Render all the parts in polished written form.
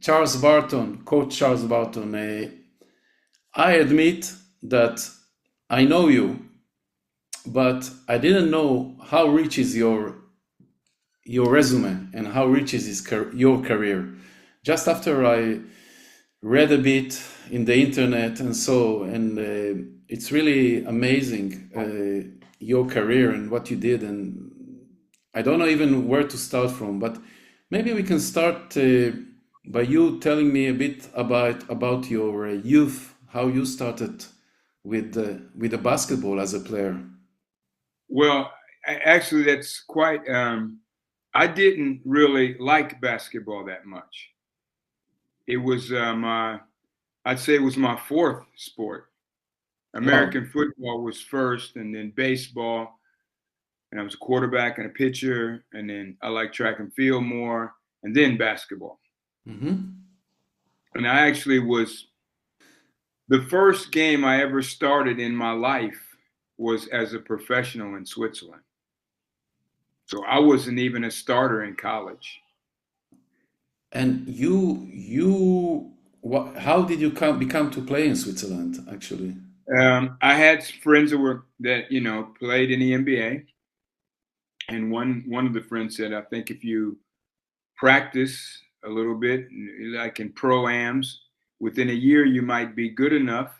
Charles Barton, Coach Charles Barton, I admit that I know you, but I didn't know how rich is your resume and how rich is your career. Just after I read a bit in the internet and so, and it's really amazing your career and what you did, and I don't know even where to start from, but maybe we can start by you telling me a bit about your youth, how you started with the basketball as a player. Well, actually, that's quite. I didn't really like basketball that much. It was I'd say it was my fourth sport. Wow. American football was first, and then baseball, and I was a quarterback and a pitcher, and then I like track and field more, and then basketball. Hmm. And I actually was the first game I ever started in my life was as a professional in Switzerland. So I wasn't even a starter in college. And how did you become to play in Switzerland, actually? I had friends that played in the NBA, and one of the friends said, "I think if you practice a little bit, like in pro-ams, within a year you might be good enough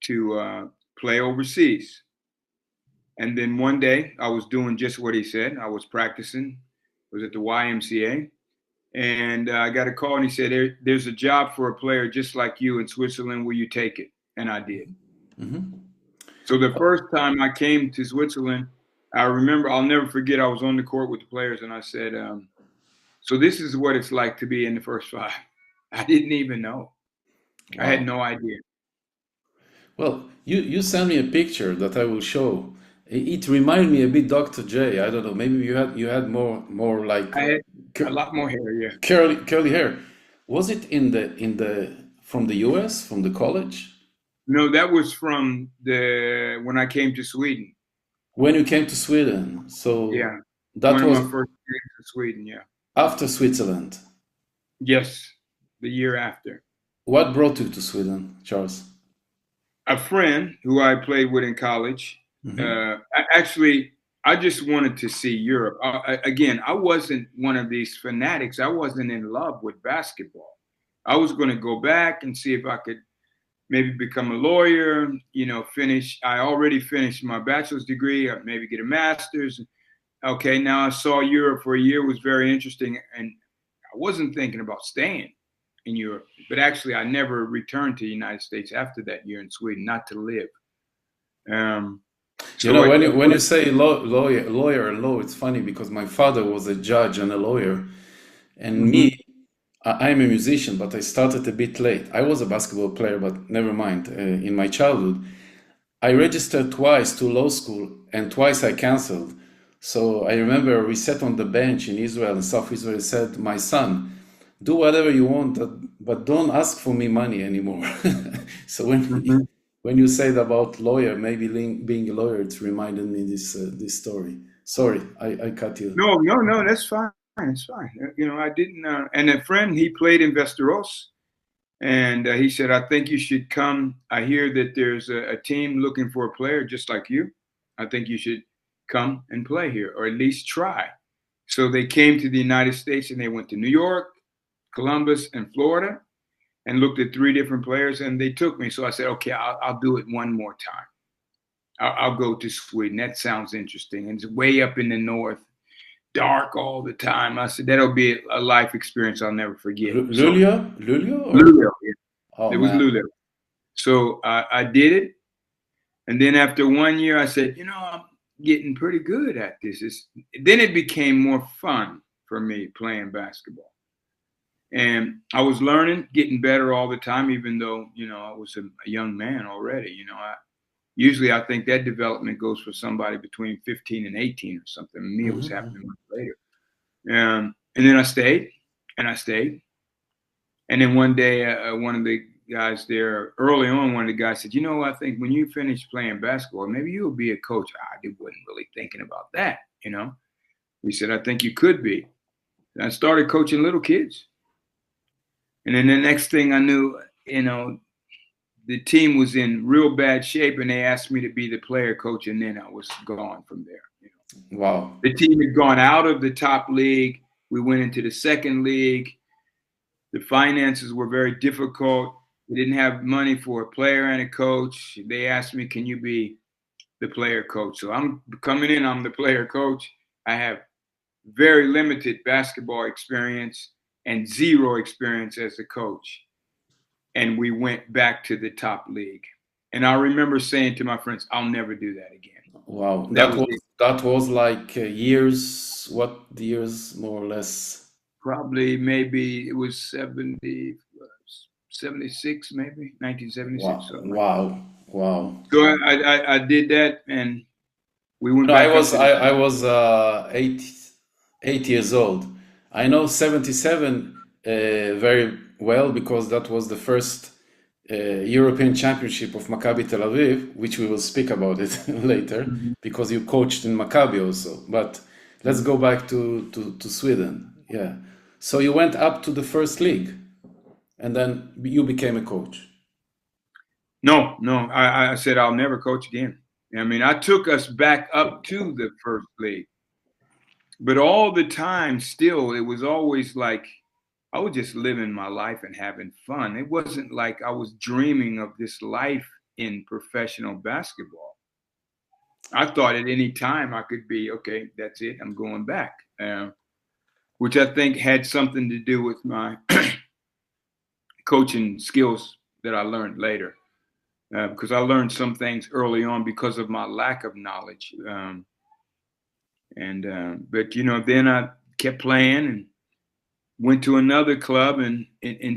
to play overseas." And then one day I was doing just what he said. I was practicing. I was at the YMCA, and I got a call, and he said, "There's a job for a player just like you in Switzerland. Will you take it?" And I did. Hmm. So the first time I came to Switzerland, I remember, I'll never forget, I was on the court with the players, and I said, "So this is what it's like to be in the first five." I didn't even know. I had Wow. no idea. Well, you sent me a picture that I will show. It reminded me a bit Dr. J. I don't know. Maybe you had more like I had a cur- lot more hair, yeah. curly hair. Was it in the from the U.S. from the college No, that was from the when I came to Sweden. when you came to Sweden? So Yeah, that one of was my first games in Sweden. Yeah. after Switzerland. Yes, the year after. What brought you to Sweden, Charles? A friend who I played with in college. Hmm. Actually, I just wanted to see Europe. Again, I wasn't one of these fanatics. I wasn't in love with basketball. I was going to go back and see if I could maybe become a lawyer, finish. I already finished my bachelor's degree, maybe get a master's. Okay, now I saw Europe for a year, was very interesting. And I wasn't thinking about staying in Europe, but actually, I never returned to the United States after that year in Sweden, not to live. Um, You so know, it, when you say lawyer and law, it's funny because my father was a judge and a lawyer, and mhm. me, I'm a musician, but I started a bit late. I was a basketball player, but never mind. In my childhood, I registered twice to law school, and twice I canceled. So I remember we sat on the bench in Israel, in South Israel, and said, "My son, do whatever you want, but don't ask for me money anymore." So Mhm. when you said about lawyer, maybe being a lawyer, it reminded me this story. Sorry, I cut you. No, that's fine. It's fine. I didn't. And a friend, he played in Vesteros, and he said, "I think you should come. I hear that there's a team looking for a player just like you. I think you should come and play here, or at least try." So they came to the United States, and they went to New York, Columbus, and Florida, and looked at three different players, and they took me. So I said, "Okay, I'll do it one more time. I'll go to Sweden. That sounds interesting. And it's way up in the north, dark all the time." I said, "That'll be a life experience I'll never forget." So Luleå, or Luleå, yeah, oh it was man, Luleå. So I did it, and then after 1 year, I said, "I'm getting pretty good at this." Then it became more fun for me playing basketball. And I was learning, getting better all the time, even though, I was a young man already. Usually I think that development goes for somebody between 15 and 18 or something. Me, it was Mhm. happening much later. And then I stayed and I stayed. And then one day, one of the guys there, early on, one of the guys said, I think when you finish playing basketball, maybe you'll be a coach. I wasn't really thinking about that. He said, I think you could be. And I started coaching little kids. And then the next thing I knew, the team was in real bad shape, and they asked me to be the player coach, and then I was gone from there. Wow. The team had gone out of the top league. We went into the second league. The finances were very difficult. We didn't have money for a player and a coach. They asked me, can you be the player coach? So I'm coming in, I'm the player coach. I have very limited basketball experience and zero experience as a coach. And we went back to the top league. And I remember saying to my friends, I'll never do that again. Wow. That was it. That was like years, what years more or less? Probably maybe it was 76, maybe 1976. Wow. Something like Wow. Wow. that. So I did that, and we went No, back up to the. I was 8 years old. I know 77 very well because that was the first European Championship of Maccabi Tel Aviv, which we will speak about it later Mhm. because you coached in Maccabi also. But let's go back to Sweden. Yeah. So you went up to the first league and then you became a coach. No, no. I said I'll never coach again. I mean, I took us back up to the first league, but all the time, still, it was always like I was just living my life and having fun. It wasn't like I was dreaming of this life in professional basketball. I thought at any time I could be, okay, that's it, I'm going back, which I think had something to do with my coaching skills that I learned later. Because I learned some things early on because of my lack of knowledge. But then I kept playing and went to another club in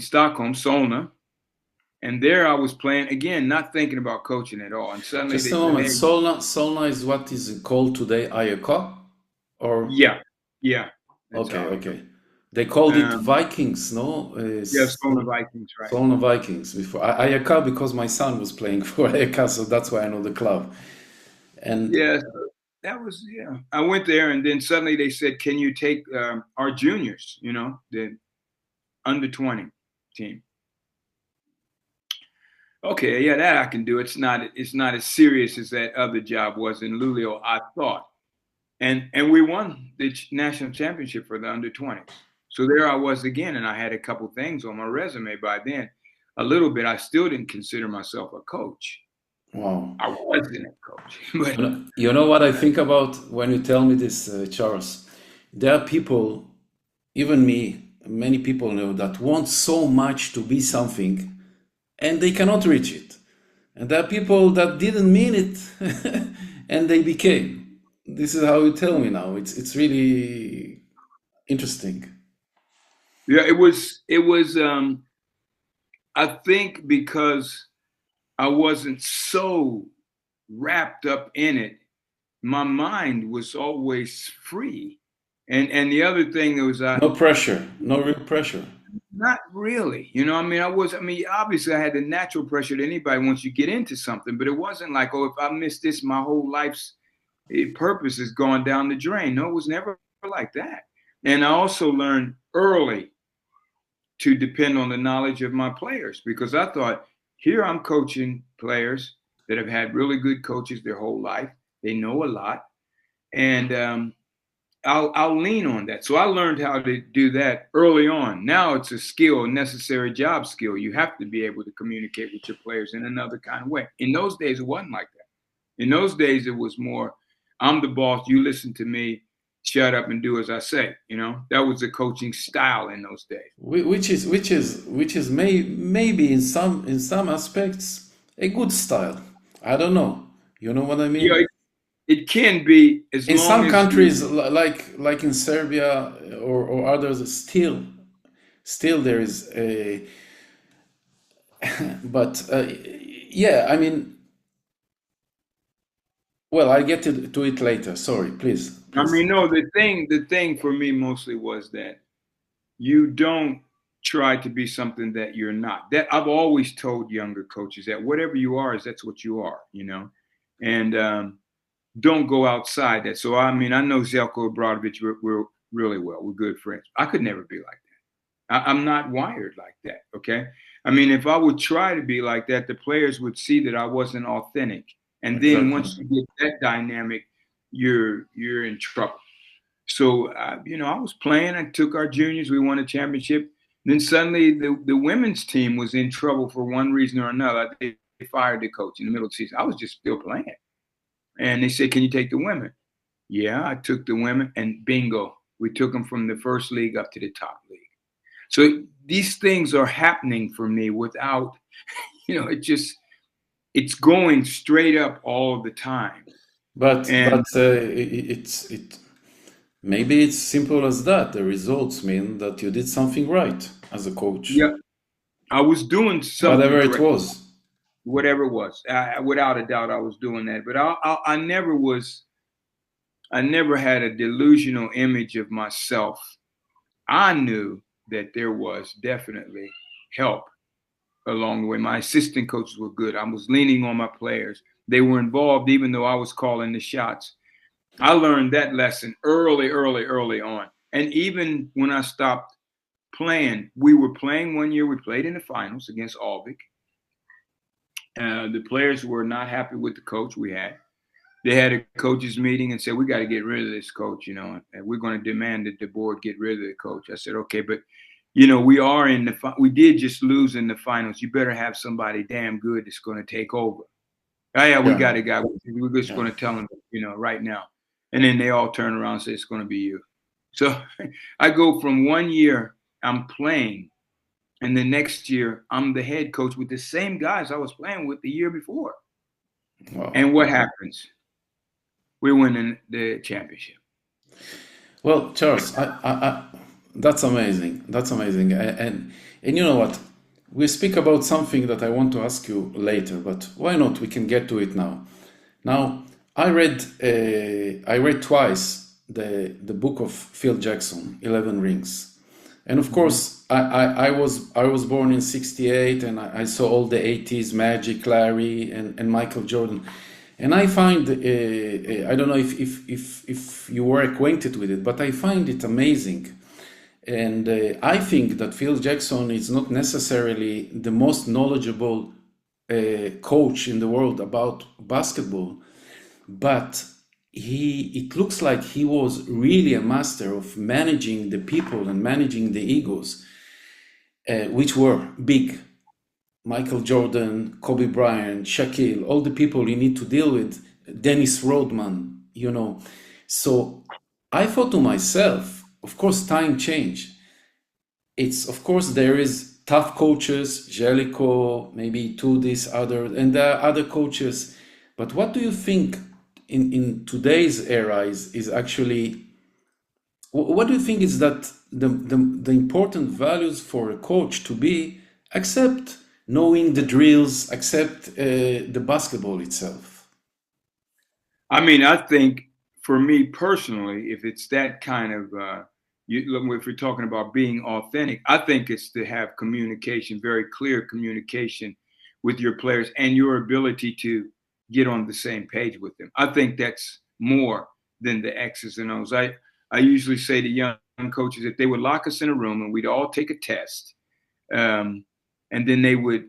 Stockholm, Solna. And there I was playing again, not thinking about coaching at all. And suddenly Just they a said, moment. "Hey, Solna is what is called today Ayaka? Or yeah, yeah, that's okay, how it okay. They called it goes." Vikings, no? Yeah, Solna Vikings, right? Solna Vikings before Ayaka because my son was playing for Ayaka, so that's why I know the club. And Yeah, so that was yeah. I went there, and then suddenly they said, "Can you take our juniors? The under 20 team." Okay, yeah, that I can do. It's not as serious as that other job was in Luleå, I thought. And we won the national championship for the under 20s. So there I was again, and I had a couple things on my resume by then. A little bit, I still didn't consider myself a coach. wow. I wasn't a coach, but You know what I think about when you tell me this, Charles? There are people, even me, many people know that want so much to be something and they cannot reach it. And there are people that didn't mean it and they became. This is how you tell me now. It's really interesting. yeah, it was. I think because I wasn't so wrapped up in it, my mind was always free. And the other thing was No pressure, no real pressure. not really. I mean, obviously I had the natural pressure to anybody once you get into something, but it wasn't like, oh, if I miss this, my whole life's purpose is going down the drain. No, it was never like that. And I also learned early to depend on the knowledge of my players because I thought, here I'm coaching players that have had really good coaches their whole life. They know a lot. And I'll lean on that. So I learned how to do that early on. Now it's a skill, a necessary job skill. You have to be able to communicate with your players in another kind of way. In those days, it wasn't like that. In those days, it was more, I'm the boss. You listen to me. Shut up and do as I say. That was the coaching style in those days. Which is maybe in some aspects a good style. I don't know. You know what I Yeah, mean? it can be as In long some as you. countries, like in Serbia or others, still still there is a, but yeah, I mean, well, I'll get to it later. Sorry, please, I please. mean, no, the thing for me mostly was that you don't try to be something that you're not. That I've always told younger coaches that whatever you are is that's what you are, and don't go outside that. So I mean, I know Zelko Obradovic really well. We're good friends. I could never be like that. I'm not wired like that. Okay. I mean, if I would try to be like that, the players would see that I wasn't authentic. And then Exactly. once you get that dynamic, you're in trouble. So I was playing. I took our juniors. We won a championship. Then suddenly the women's team was in trouble for one reason or another. They fired the coach in the middle of the season. I was just still playing, and they said, "Can you take the women?" Yeah, I took the women, and bingo, we took them from the first league up to the top league. So these things are happening for me without, it's going straight up all the time. But And it maybe it's simple as that. The results mean that you did something right as a coach, yeah, I was doing something whatever it correct, was. whatever it was. Without a doubt, I was doing that. But I never had a delusional image of myself. I knew that there was definitely help along the way. My assistant coaches were good. I was leaning on my players. They were involved, even though I was calling the shots. I learned that lesson early on. And even when I stopped playing, we were playing one year. We played in the finals against Alvik. The players were not happy with the coach we had. They had a coaches meeting and said, "We got to get rid of this coach, and we're going to demand that the board get rid of the coach." I said, "Okay, but we are we did just lose in the finals. You better have somebody damn good that's going to take over." "Oh yeah, we Yeah, got a guy. We're just yeah. going to tell him, right now." And then they all turn around and say, "It's going to be you." So I go from one year I'm playing, and the next year I'm the head coach with the same guys I was playing with the year before. Wow. And what happens? We're winning the championship. Well, Charles, that's amazing. That's amazing. And you know what? We speak about something that I want to ask you later, but why not? We can get to it now. Now, I read twice the book of Phil Jackson, 11 Rings, and of Mm-hmm. course, I was born in '68, and I saw all the '80s Magic, Larry, and Michael Jordan, and I find I don't know if you were acquainted with it, but I find it amazing. And I think that Phil Jackson is not necessarily the most knowledgeable coach in the world about basketball, but it looks like he was really a master of managing the people and managing the egos, which were big. Michael Jordan, Kobe Bryant, Shaquille, all the people you need to deal with, Dennis Rodman. So I thought to myself, of course, time changed. It's, of course, there is tough coaches, Jellicoe, maybe to this other, and there are other coaches. But what do you think in today's era is actually, what do you think is that the important values for a coach to be, except knowing the drills, except the basketball itself? I mean, I think for me personally, if it's that kind of, if we're talking about being authentic, I think it's to have communication, very clear communication with your players and your ability to get on the same page with them. I think that's more than the X's and O's. I usually say to young coaches, if they would lock us in a room and we'd all take a test, um, and then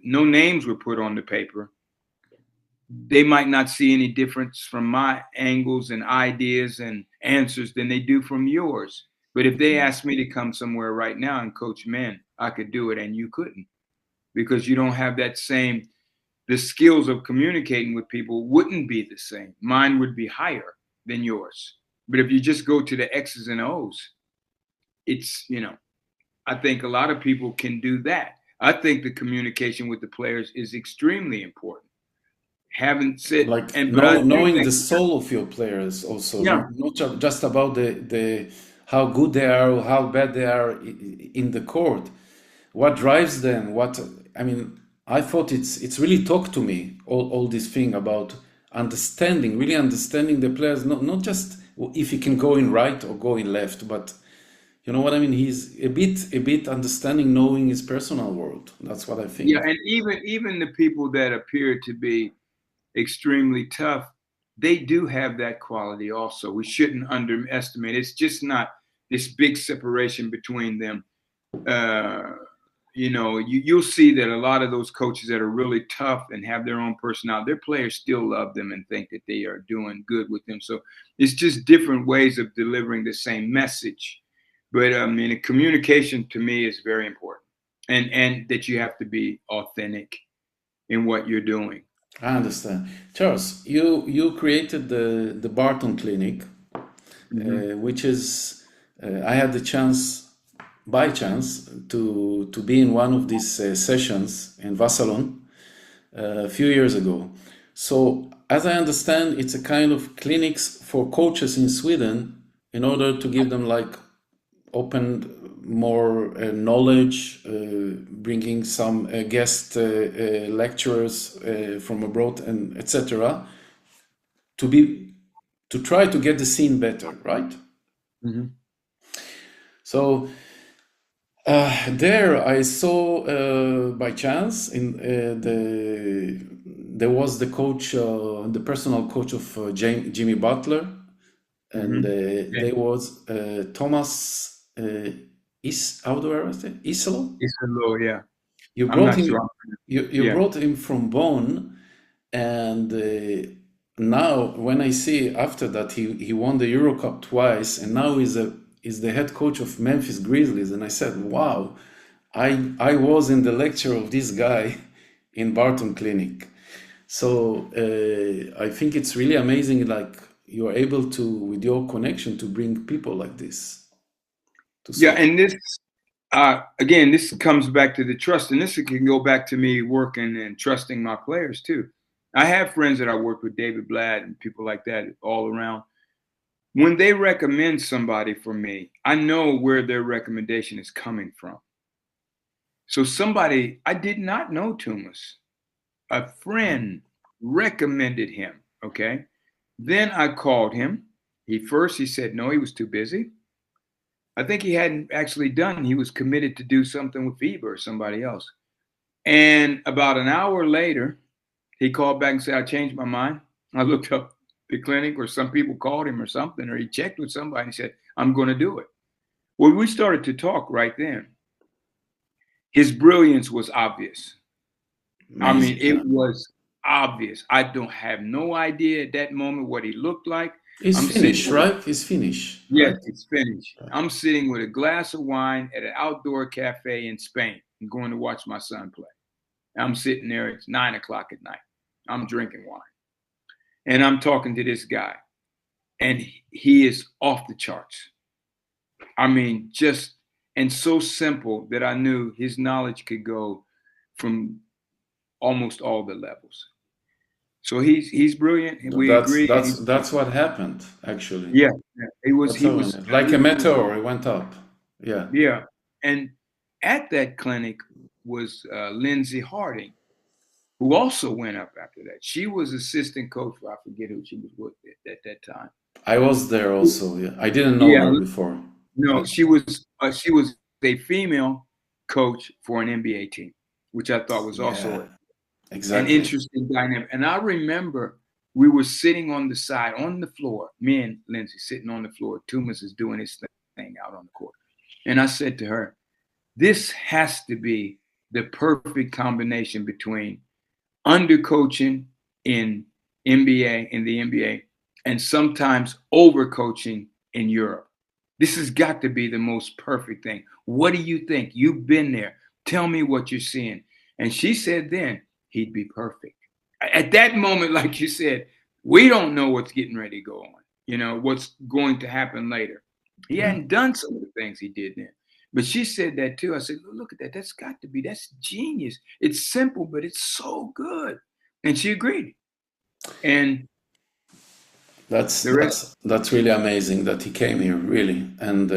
no names were put on the paper, they might not see any difference from my angles and ideas and answers than they do from yours. But if they asked me to come somewhere right now and coach men, I could do it and you couldn't, because you don't have the skills of communicating with people wouldn't be the same. Mine would be higher than yours. But if you just go to the X's and O's, I think a lot of people can do that. I think the communication with the players is extremely important. Haven't said, Like but I do knowing think, the soul of your players also, yeah, not just about the how good they are or how bad they are in the court, what drives them, what, I mean, I thought it's really talked to me, all this thing about understanding, really understanding the players, not just if he can go in right or go in left, but you know what I mean? He's a bit understanding, knowing his personal world. That's what I Yeah, think. and even the people that appear to be extremely tough, they do have that quality also. We shouldn't underestimate. It's just not this big separation between them. Uh, you'll see that a lot of those coaches that are really tough and have their own personality, their players still love them and think that they are doing good with them. So it's just different ways of delivering the same message. But I mean, communication to me is very important, and that you have to be authentic in what you're doing. I understand. Charles, you created the Barton Clinic, Mm-hmm. which is I had the chance, by chance, to be in one of these sessions in Vasalon a few years ago. So, as I understand, it's a kind of clinics for coaches in Sweden in order to give them like open more knowledge, bringing some guest lecturers from abroad and etc. to be to try to get the scene better, right? Mm-hmm. So there I saw by chance in there was the coach, the personal coach of Jimmy Butler, and Mm-hmm. Okay. there was Thomas Is how do I say Iisalo? It's a little, yeah. You I'm brought not sure. him. You Yeah. brought him from Bonn, and now when I see after that he won the Euro Cup twice, and now he's the head coach of Memphis Grizzlies, and I said, wow, I was in the lecture of this guy in Barton Clinic. So I think it's really amazing, like you are able to, with your connection, to bring people like this to Yeah, Sweden. and this again, this comes back to the trust, and this can go back to me working and trusting my players too. I have friends that I work with, David Blatt and people like that all around. When they recommend somebody for me, I know where their recommendation is coming from. So somebody I did not know Tumas, a friend recommended him. Okay, then I called him. He said no, he was too busy. I think he hadn't actually done. He was committed to do something with FIBA or somebody else. And about an hour later, he called back and said, I changed my mind. I looked up the clinic, or some people called him or something, or he checked with somebody and said, I'm going to do it. Well, we started to talk right then. His brilliance was obvious. I mean, Amazing. it Yeah. was obvious. I don't have no idea at that moment what he looked like. He's I'm sitting Finnish, with, right? He's Finnish, yes, right? it's finished. I'm sitting with a glass of wine at an outdoor cafe in Spain and going to watch my son play. I'm sitting there, it's 9 o'clock at night. I'm drinking wine. And I'm talking to this guy, and he is off the charts. I mean, just and so simple that I knew his knowledge could go from almost all the levels. So he's brilliant, and we That's agree. And that's that's what happened actually. yeah, yeah, he was That's he how was it, like a meteor, it went up. Yeah. yeah. And at that clinic was Lindsay Harding, who also went up after that. She was assistant coach. I forget who she was with at that time. I was there also. Yeah. I didn't know Yeah, her before. no, But she was a female coach for an NBA team, which I thought was yeah, also an exactly. interesting dynamic. And I remember we were sitting on the side, on the floor, me and Lindsay sitting on the floor. Tumas is doing his thing out on the court. And I said to her, this has to be the perfect combination between undercoaching in the NBA, and sometimes overcoaching in Europe. This has got to be the most perfect thing. What do you think? You've been there. Tell me what you're seeing. And she said then he'd be perfect. At that moment, like you said, we don't know what's getting ready to go on, what's going to happen later. He Yeah. hadn't done some of the things he did then. But she said that too. I said, look at that. That's genius. It's simple, but it's so good. And she agreed. And That's the rest, that's that's really amazing that he came here, really, and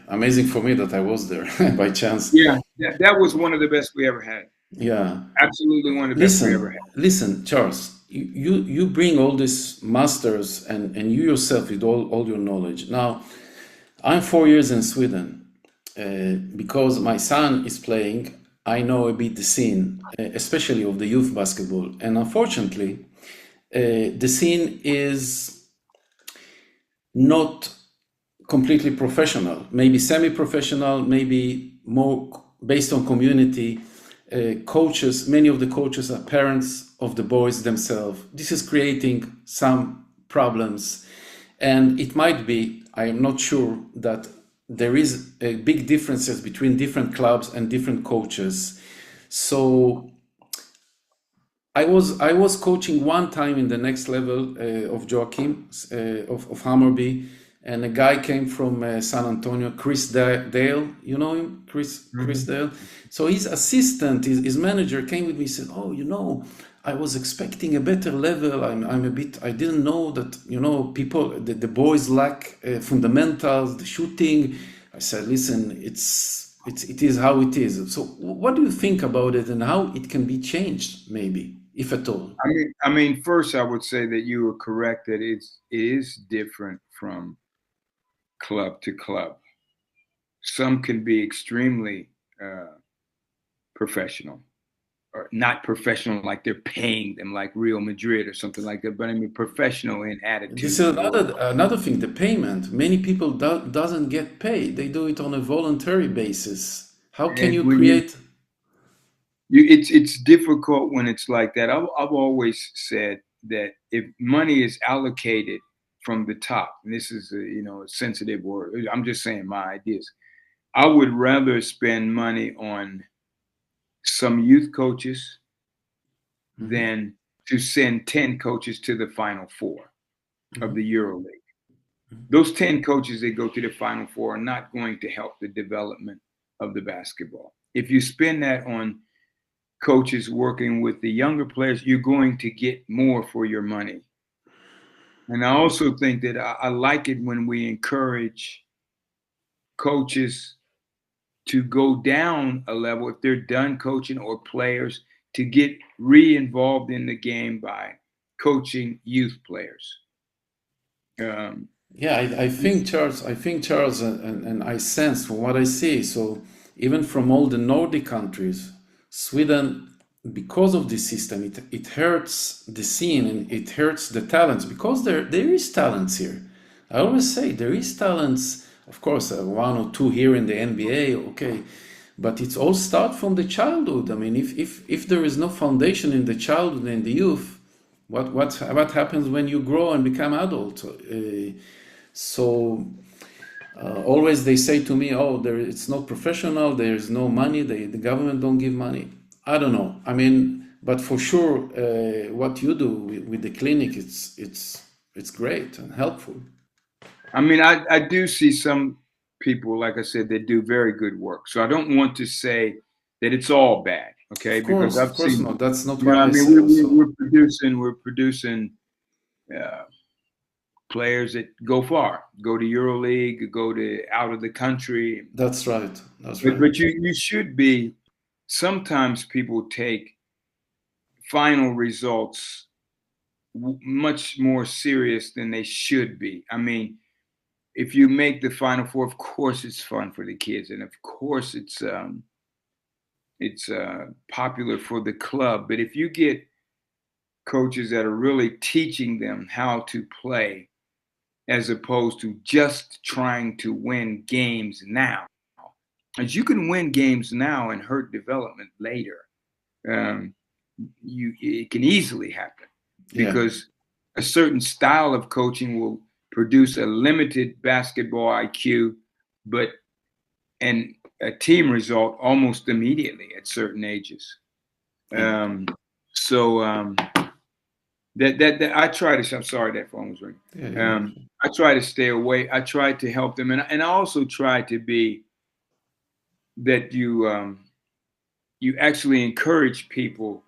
amazing for me that I was there by chance. yeah, that was one of the best we ever had. Yeah. Absolutely one of the best we ever had. Listen, Charles. You bring all these masters and you yourself with all your knowledge. Now, I'm 4 years in Sweden. Because my son is playing, I know a bit the scene, especially of the youth basketball. And unfortunately, the scene is not completely professional, maybe semi-professional, maybe more based on community. Coaches, many of the coaches are parents of the boys themselves. This is creating some problems, and it might be, I am not sure, that there is a big differences between different clubs and different coaches. So I was coaching one time in the next level of Joachim of Hammarby, and a guy came from San Antonio, Chris Dale. You know him, Chris Mm-hmm. Dale. So his assistant, his manager, came with me and said, "Oh, I was expecting a better level. I'm a bit. I didn't know that people the boys lack fundamentals, the shooting." I said, "Listen, it is how it is." So what do you think about it, and how it can be changed, maybe, if at all? I mean, first I would say that you are correct that it is different from club to club. Some can be extremely professional, or not professional like they're paying them, like Real Madrid or something like that. But I mean, professional in This attitude is and work. another thing, the payment. Many people doesn't get paid. They do it on a voluntary basis. How can And you when you create? it's difficult when it's like that. I've always said that if money is allocated from the top, and this is a sensitive word. I'm just saying my ideas. I would rather spend money on some youth coaches Mhm, than to send 10 coaches to the Final Four of mhm, the EuroLeague. Those 10 coaches that go to the Final Four are not going to help the development of the basketball. If you spend that on coaches working with the younger players, you're going to get more for your money. And I also think that I like it when we encourage coaches to go down a level if they're done coaching, or players to get re-involved in the game by coaching youth players. Um, Yeah, I think Charles, and I sense from what I see. So even from all the Nordic countries, Sweden, because of this system, it hurts the scene and it hurts the talents, because there is talents here. I always say there is talents. Of course, one or two here in the NBA, okay, but it's all start from the childhood. I mean, if there is no foundation in the childhood and the youth, what happens when you grow and become adult? So always they say to me, "Oh, it's not professional. There's no money. The government don't give money." I don't know. I mean, but for sure, what you do with the clinic, it's great and helpful. I mean, I do see some people, like I said, that do very good work. So I don't want to say that it's all bad, okay? Because Of I've course seen, not. That's not you know, what I I mean, say. Also, we're producing uh, players that go far, go to EuroLeague, go to out of the country. that's right. That's But right. you should be. Sometimes people take final results much more serious than they should be. I mean, if you make the Final Four, of course it's fun for the kids, and of course it's popular for the club. But if you get coaches that are really teaching them how to play, as opposed to just trying to win games now, as you can win games now and hurt development later. Um, it can easily happen Yeah. because a certain style of coaching will produce a limited basketball IQ, but and a team result almost immediately at certain ages. Yeah. Um, so that I try to. I'm sorry that phone was ringing. Yeah. Yeah. I try to stay away. I try to help them, and I also try to be that you actually encourage people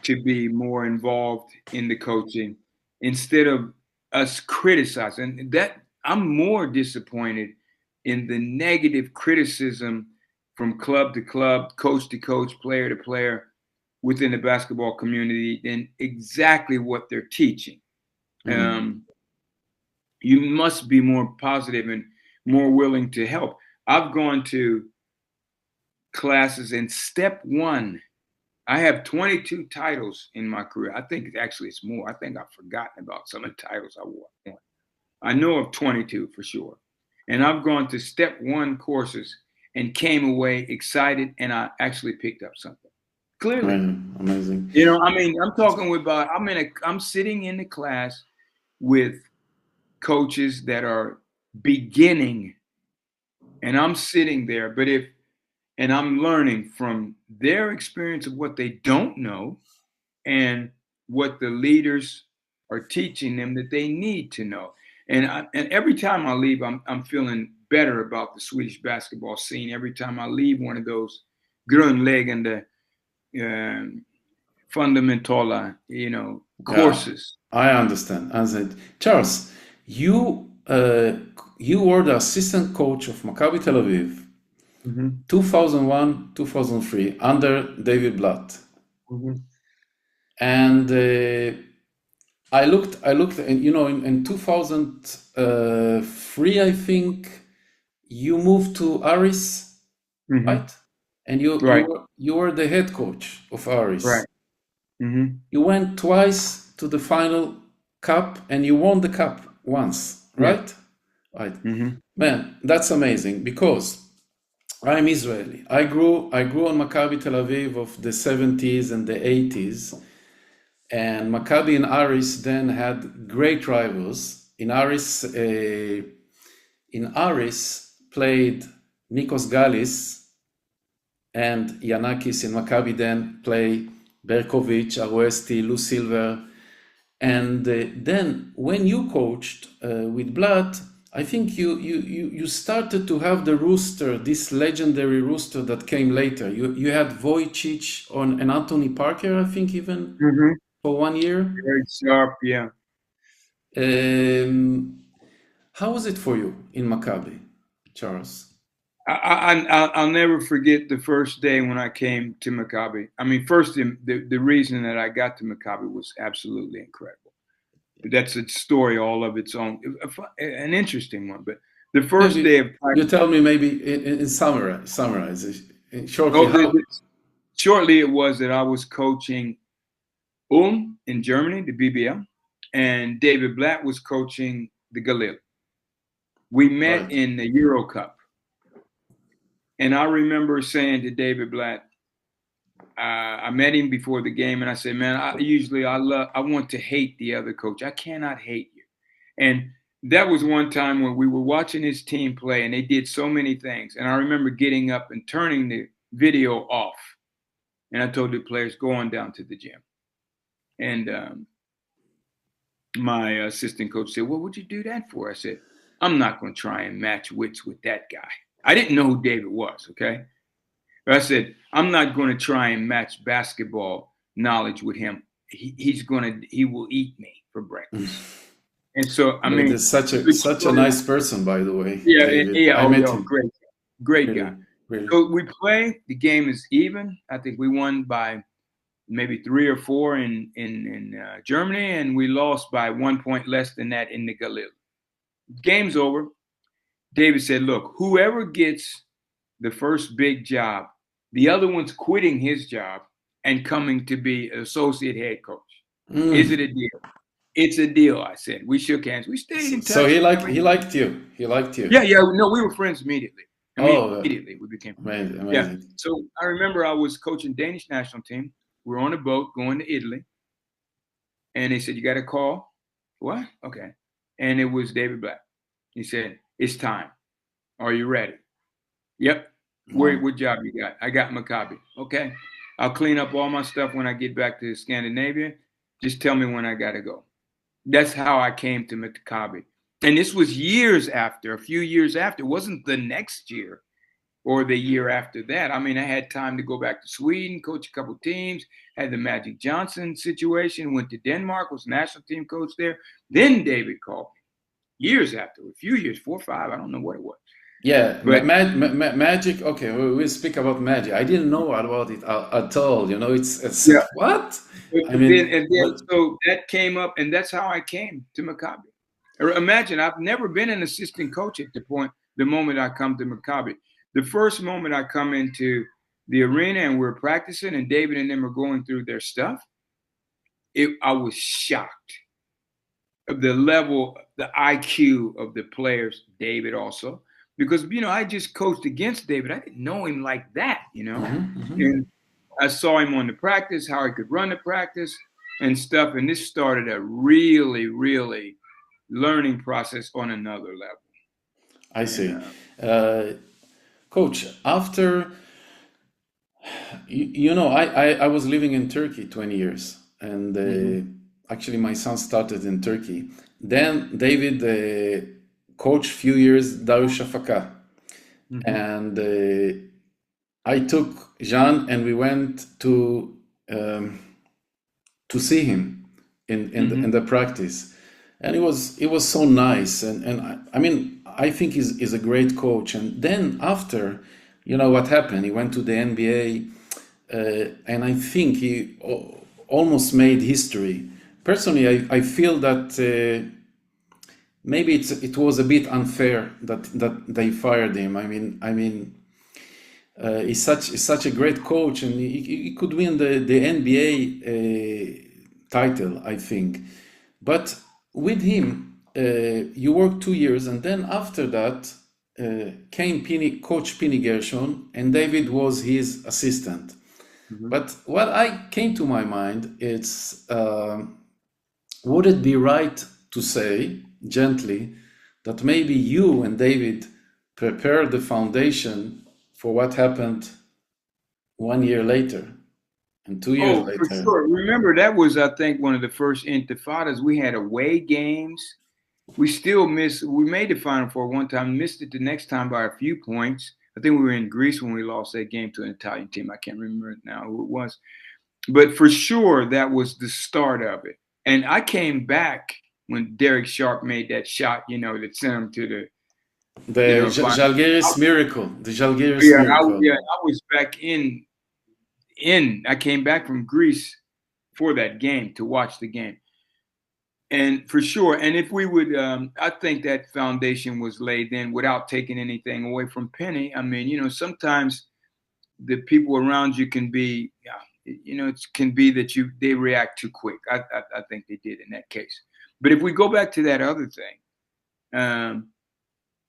to be more involved in the coaching instead of us criticizing. That I'm more disappointed in the negative criticism from club to club, coach to coach, player to player within the basketball community than exactly what they're teaching. You must be more positive and more willing to help. I've gone to classes, and step one, I have 22 titles in my career. I think actually it's more. I think I've forgotten about some of the titles I won. I know of 22 for sure. And I've gone to step one courses and came away excited, and I actually picked up something. Clearly. Amazing. You know, I mean, I'm talking about, I'm sitting in the class with coaches that are beginning, and I'm sitting there, and I'm learning from their experience of what they don't know and what the leaders are teaching them that they need to know. And every time I leave, I'm feeling better about the Swedish basketball scene. Every time I leave one of those grundläggande fundamentala, courses. Yeah, I understand. Charles, you were the assistant coach of Maccabi Tel Aviv, 2001, 2003, under David Blatt. And I looked, and in 2003, I think you moved to Aris, right? And you were the head coach of Aris. Right. You went twice to the final cup, and you won the cup once, right? Right. Man, that's amazing, because I'm Israeli. I grew on Maccabi Tel Aviv of the 70s and the 80s. And Maccabi and Aris then had great rivals. In Aris played Nikos Galis, and Yanakis in Maccabi then play Berkovic, Aroesti, Lou Silver. And then when you coached with Blatt, I think you started to have the rooster, this legendary rooster that came later. You had Wojciech and Anthony Parker, I think, even for 1 year. Very sharp, yeah. How was it for you in Maccabi, Charles? I'll never forget the first day when I came to Maccabi. I mean, first, the reason that I got to Maccabi was absolutely incredible. That's a story all of its own, an interesting one. But the first day of practice, you tell me maybe in summarize it shortly. Shortly, it was that I was coaching in Germany, the BBL, and David Blatt was coaching the Galil. We met in the Euro Cup. And I remember saying to David Blatt, I met him before the game, and I said, man, I want to hate the other coach. I cannot hate you. And that was one time when we were watching his team play, and they did so many things. And I remember getting up and turning the video off. And I told the players, go on down to the gym. And my assistant coach said, well, what'd you do that for? I said, I'm not going to try and match wits with that guy. I didn't know who David was, okay? But I said, I'm not going to try and match basketball knowledge with him. He will eat me for breakfast. And so, I mean, he's such a nice person, by the way. Yeah, David. yeah, I met him. Great really, guy. Really. So we play. The game is even. I think we won by maybe 3 or 4 in Germany, and we lost by 1 point less than that in the Galil. Game's over. David said, look, whoever gets the first big job, the other one's quitting his job and coming to be associate head coach. Is it a deal? It's a deal, I said. We shook hands. We stayed in touch. So he liked you. He liked you. Yeah. No, we were friends immediately. Immediately we became friends. Amazing. Yeah. So I remember I was coaching Danish national team. We're on a boat going to Italy. And they said, you got a call? What? Okay. And it was David Blatt. He said, it's time. Are you ready? Yep. What job you got? I got Maccabi. Okay. I'll clean up all my stuff when I get back to Scandinavia. Just tell me when I got to go. That's how I came to Maccabi. And this was a few years after. It wasn't the next year or the year after that. I mean, I had time to go back to Sweden, coach a couple teams, had the Magic Johnson situation, went to Denmark, was national team coach there. Then David called me years after, a few years, 4 or 5, I don't know what it was. Yeah, But magic. Okay, we speak about magic. I didn't know about it at all. You know, it's yeah, what? but I mean, and then but so that came up, and that's how I came to Maccabi. Imagine, I've never been an assistant coach at the moment I come to Maccabi. The first moment I come into the arena and we're practicing, and David and them are going through their stuff, I was shocked of the level, the IQ of the players. David also, because I just coached against David. I didn't know him like that, and I saw him on the practice, how he could run the practice and stuff. And this started a really, really learning process on another level. I And see. Uh, Coach, after you know, I was living in Turkey 20 years, and mhm, actually my son started in Turkey. Then David coached few years Darüşşafaka, mhm, and I took Jean and we went um, to see him in mhm. the practice, and it was so nice, and I mean I think he's a great coach. And then after, you know what happened? He went to the NBA, and I think he almost made history. Personally, I feel that maybe it was a bit unfair that they fired him. I mean, he's such a great coach, and he could win the NBA title, I think. But with him, you worked 2 years, and then after that came Coach Pini Gershon, and David was his assistant. Mhm. But what I came to my mind is, would it be right to say gently that maybe you and David prepared the foundation for what happened 1 year later and 2 years Oh, for later? sure. Remember, that was, I think, one of the first intifadas. We had away games. We still missed. We made the Final Four one time, missed it the next time by a few points. I think we were in Greece when we lost that game to an Italian team. I can't remember now who it was. But for sure, that was the start of it. And I came back when Derek Sharp made that shot, that sent him to the, The final. Jalgiris miracle. The Jalgiris Yeah, miracle. I was back I came back from Greece for that game to watch the game. And for sure, and if we would, I think that foundation was laid then without taking anything away from Penny. I mean, sometimes the people around you can be, yeah, it can be that they react too quick. I think they did in that case. But if we go back to that other thing, um,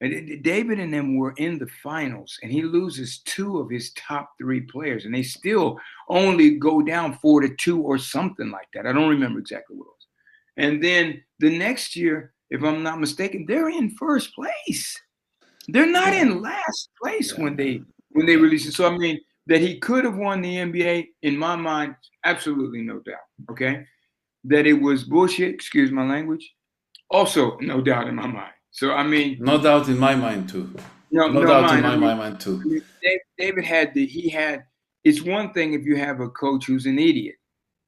David and them were in the finals, and he loses two of his top three players, and they still only go down 4-2 or something like that. I don't remember exactly what it was. And then the next year, if I'm not mistaken, they're in first place. They're not Yeah, in last place yeah, when they man. when they Yeah. release it. So I mean that he could have won the NBA in my mind, absolutely no doubt. Okay, that it was bullshit. Excuse my language. Also, no doubt in my mind. So I mean, No doubt in my mind too. no, No no doubt in mind. my mind too. David had the he had. It's one thing if you have a coach who's an idiot.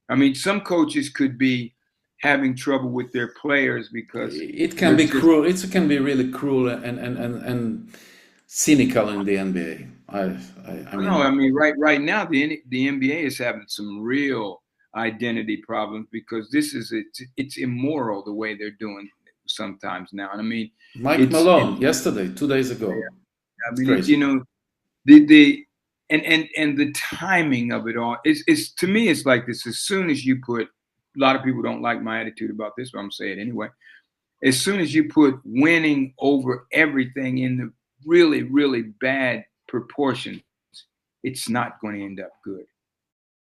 I mean, some coaches could be having trouble with their players because It can they're be just. cruel. It can be really cruel and cynical in the NBA. I No, I mean, mean right now the NBA is having some real identity problems because it's immoral the way they're doing it sometimes now. And I mean, Mike it's Malone yesterday, 2 days ago. I It's mean crazy. the and the timing of it all is to me it's like this. As soon as you put, a lot of people don't like my attitude about this, but I'm saying it anyway. As soon as you put winning over everything in the really, really bad proportions, it's not going to end up good.